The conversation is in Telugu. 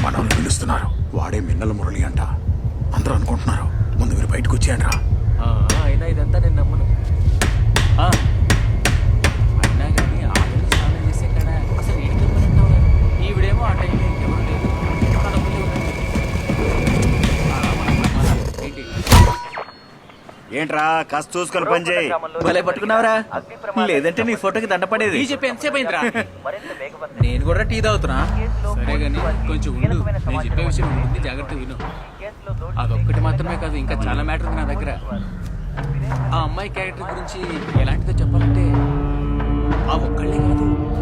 మనల్ని పిలుస్తున్నారు. వాడే మిన్నల మురళి అంట. అందరూ అనుకుంటున్నారు. ముందు మీరు బయటకు వచ్చేయండి రా. అయినా ఇదంతా నేను నమ్మను. అయినా కానీ ఆవిడ స్నానం చేసే కాడ అసలు ఏంటంటావు? ఈవిడేమో ఆ టైంలో ఇంకెవరు లేదు. ఏంట్రా కాస్త చూసుకొని పని చేయి. భలే పట్టుకున్నావురా, లేదంటే నీ ఫోటోకి దండ పడేది. టీ చెప్పి ఎంతసేపు అయిందిరా? నేను కూడా టీ తాగుతున్నా. సరే గానీ కొంచెం ఉండు, నేను చెప్పే విషయం ఉంది, జాగ్రత్త విను. అదొక్కటి మాత్రమే కాదు, ఇంకా చాలా మ్యాటర్ ఉంది నా దగ్గర. ఆ అమ్మాయి క్యారెక్టర్ గురించి ఎలాంటిదో చెప్పాలంటే ఆ ఒక్కళ్ళే కాదు,